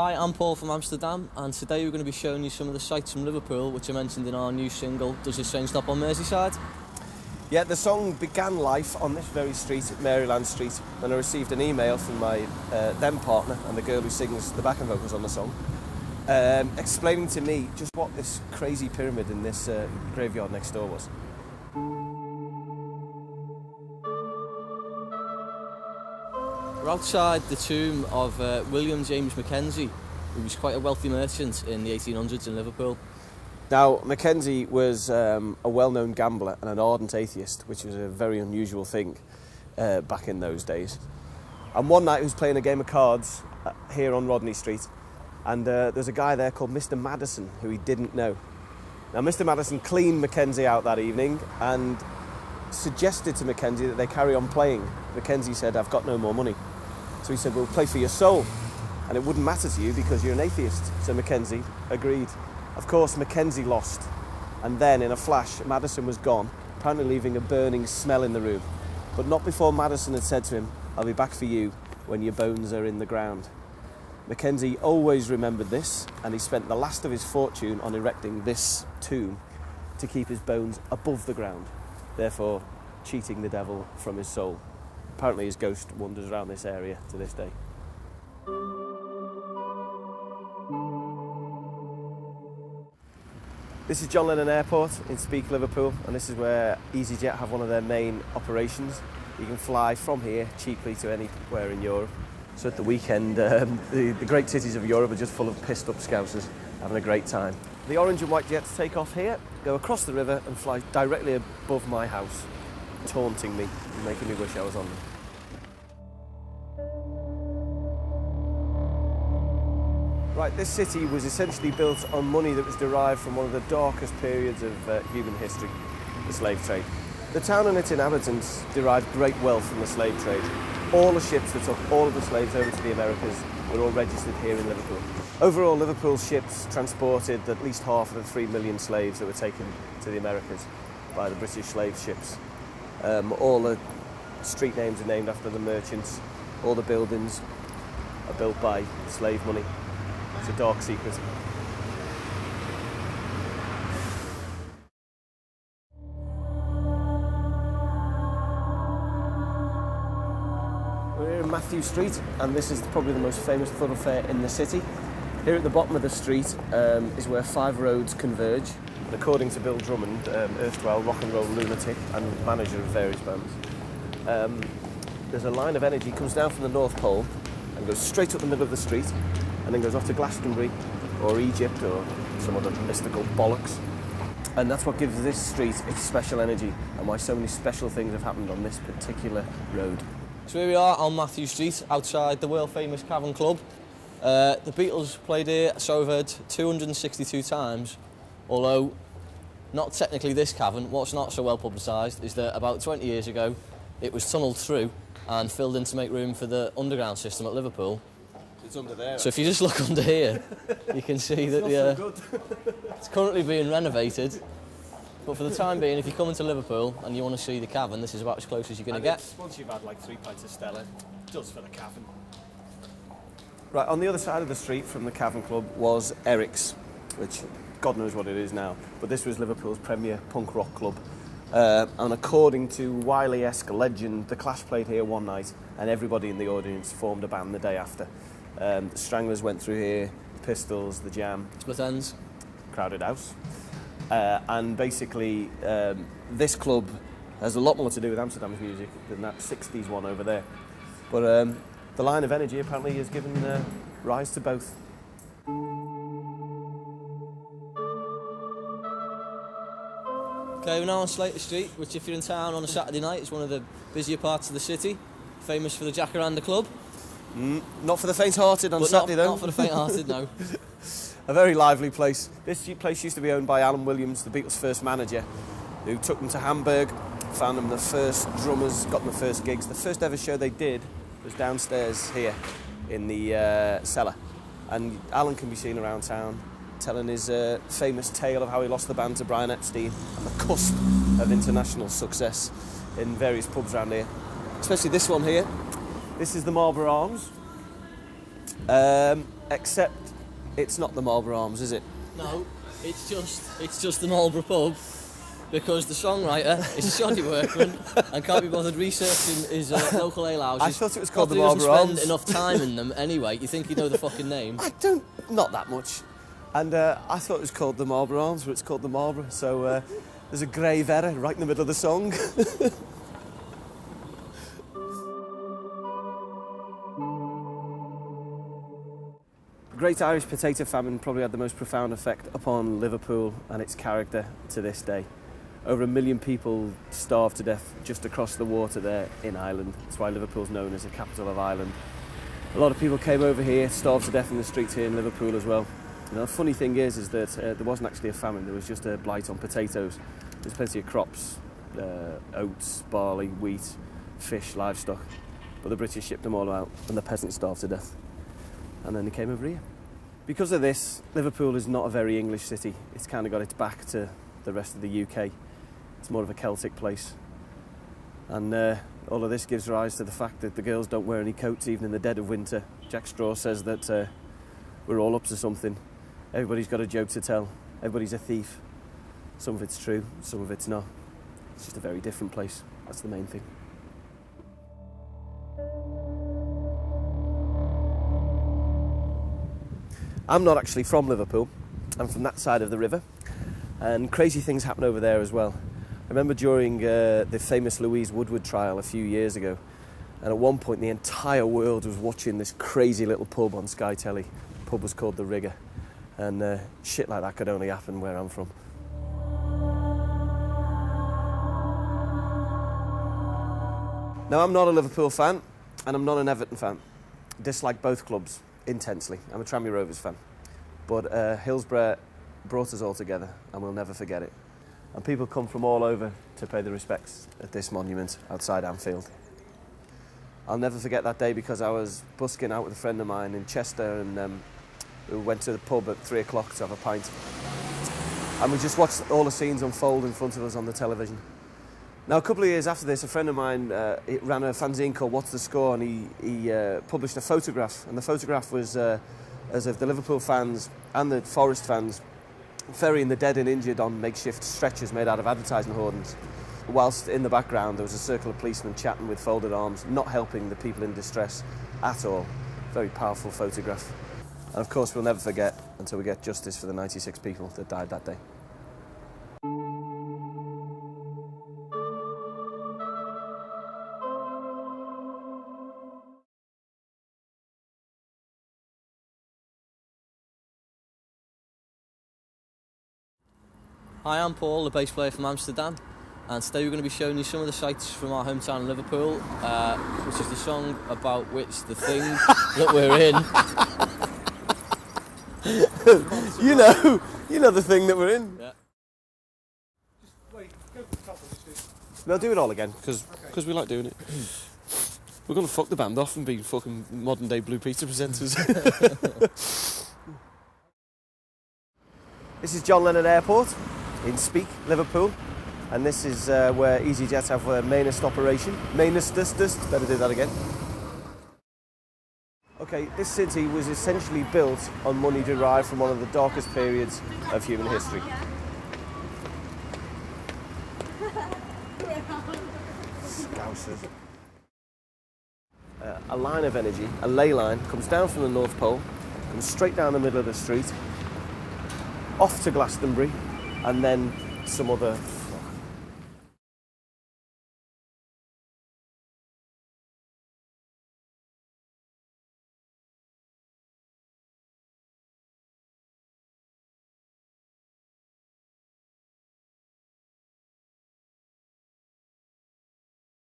Hi, I'm Paul from Amsterdam, and today we're going to be showing you some of the sights from Liverpool which are mentioned in our new single, Does This Train Stop on Merseyside? Yeah, the song began life on this very street, Maryland Street, when I received an email from my then partner and the girl who sings the backing vocals on the song, explaining to me just what this crazy pyramid in this graveyard next door was. We're outside the tomb of William James McKenzie, who was quite a wealthy merchant in the 1800s in Liverpool. Now, McKenzie was a well-known gambler and an ardent atheist, which was a very unusual thing back in those days. And one night he was playing a game of cards here on Rodney Street, and there's a guy there called Mr. Madison who he didn't know. Now, Mr. Madison cleaned McKenzie out that evening and suggested to McKenzie that they carry on playing. McKenzie said, "I've got no more money." So he said, "We'll play for your soul, and it wouldn't matter to you because you're an atheist." So McKenzie agreed. Of course, McKenzie lost, and then in a flash, Madison was gone, apparently leaving a burning smell in the room. But not before Madison had said to him, "I'll be back for you when your bones are in the ground." McKenzie always remembered this, and he spent the last of his fortune on erecting this tomb to keep his bones above the ground, therefore cheating the devil from his soul. Apparently his ghost wanders around this area to this day. This is John Lennon Airport in Speke, Liverpool, and this is where EasyJet have one of their main operations. You can fly from here cheaply to anywhere in Europe. So at the weekend, the great cities of Europe are just full of pissed up scousers having a great time. The orange and white jets take off here, go across the river and fly directly above my house, taunting me and making me wish I was on them. Right, this city was essentially built on money that was derived from one of the darkest periods of human history, the slave trade. The town and its inhabitants derived great wealth from the slave trade. All the ships that took all of the slaves over to the Americas were all registered here in Liverpool. Overall, Liverpool's ships transported at least half of the 3 million slaves that were taken to the Americas by the British slave ships. All the street names are named after the merchants. All the buildings are built by slave money. It's a dark secret. We're here in Mathew Street, and this is probably the most famous thoroughfare in the city. Here at the bottom of the street is where 5 roads converge. And according to Bill Drummond, erstwhile rock and roll lunatic and manager of various bands, there's a line of energy comes down from the North Pole and goes straight up the middle of the street, and then goes off to Glastonbury or Egypt or some other mystical bollocks. And that's what gives this street its special energy and why so many special things have happened on this particular road. So here we are on Mathew Street, outside the world famous Cavern Club. The Beatles played here, so I've heard, 262 times, although not technically this cavern. What's not so well publicised is that about 20 years ago it was tunnelled through and filled in to make room for the underground system at Liverpool. It's under there. So if you just look under here, you can see that it's currently being renovated. But for the time being, if you come into Liverpool and you want to see the cavern, this is about as close as you're going to get. Once you've had like 3 pints of Stella, it does for the cavern. Right, on the other side of the street from the Cavern Club was Eric's, which God knows what it is now, but this was Liverpool's premier punk rock club. And according to Wiley-esque legend, the Clash played here one night and everybody in the audience formed a band the day after. The Stranglers went through here, the Pistols, the Jam. Split Ends. Crowded House. And basically, this club has a lot more to do with Amsterdam's music than that 60s one over there. But the line of energy apparently has given rise to both. Okay, we're now on Slater Street, which if you're in town on a Saturday night is one of the busier parts of the city, famous for the Jacaranda Club. Not for the faint-hearted on Saturday, though. Not for the faint-hearted, no. A very lively place. This place used to be owned by Alan Williams, the Beatles' first manager, who took them to Hamburg, found them the first drummers, got them the first gigs. The first ever show they did was downstairs here in the cellar. And Alan can be seen around town telling his famous tale of how he lost the band to Brian Epstein on the cusp of international success in various pubs around here. Especially this one here. This is the Marlborough Arms. Except it's not the Marlborough Arms, is it? No, it's just the Marlborough pub, because the songwriter is a shoddy workman and can't be bothered researching his local ale houses. I thought it was called the He Marlborough doesn't Arms. spend enough time in them anyway. You think he'd know the fucking name? Not that much. And I thought it was called the Marlborough Arms, but it's called the Marlborough. So there's a grave error right in the middle of the song. The Great Irish Potato Famine probably had the most profound effect upon Liverpool and its character to this day. Over 1 million people starved to death just across the water there in Ireland. That's why Liverpool's known as the capital of Ireland. A lot of people came over here, starved to death in the streets here in Liverpool as well. The funny thing is that there wasn't actually a famine, there was just a blight on potatoes. There's plenty of crops, oats, barley, wheat, fish, livestock. But the British shipped them all out and the peasants starved to death. And then they came over here. Because of this, Liverpool is not a very English city. It's kind of got its back to the rest of the UK. It's more of a Celtic place. And all of this gives rise to the fact that the girls don't wear any coats even in the dead of winter. Jack Straw says that we're all up to something. Everybody's got a joke to tell. Everybody's a thief. Some of it's true, some of it's not. It's just a very different place. That's the main thing. I'm not actually from Liverpool. I'm from that side of the river. And crazy things happen over there as well. I remember during the famous Louise Woodward trial a few years ago, and at one point the entire world was watching this crazy little pub on Sky Telly. The pub was called The Rigger. And shit like that could only happen where I'm from. Now, I'm not a Liverpool fan, and I'm not an Everton fan. I dislike both clubs intensely. I'm a Tranmere Rovers fan. But Hillsborough brought us all together, and we'll never forget it. And people come from all over to pay their respects at this monument outside Anfield. I'll never forget that day because I was busking out with a friend of mine in Chester, and we went to the pub at 3 o'clock to have a pint. And we just watched all the scenes unfold in front of us on the television. Now, a couple of years after this, a friend of mine ran a fanzine called What's the Score, and he published a photograph. And the photograph was as of the Liverpool fans and the Forest fans ferrying the dead and injured on makeshift stretchers made out of advertising hoardings. Whilst in the background, there was a circle of policemen chatting with folded arms, not helping the people in distress at all. Very powerful photograph. And of course, we'll never forget until we get justice for the 96 people that died that day. Hi, I'm Paul, the bass player from Amsterdam, and today we're going to be showing you some of the sights from our hometown Liverpool, which is the song about which the thing that we're in. you know the thing that we're in. Yeah. Wait, go to the top of this. No, do it all again, because we like doing it. We're going to fuck the band off and be fucking modern day Blue Peter presenters. This is John Lennon Airport in Speke, Liverpool, and this is where EasyJet have their mainest operation. Better do that again. Okay, this city was essentially built on money derived from one of the darkest periods of human history. Scousers. A line of energy, a ley line, comes down from the North Pole, comes straight down the middle of the street, off to Glastonbury, and then some other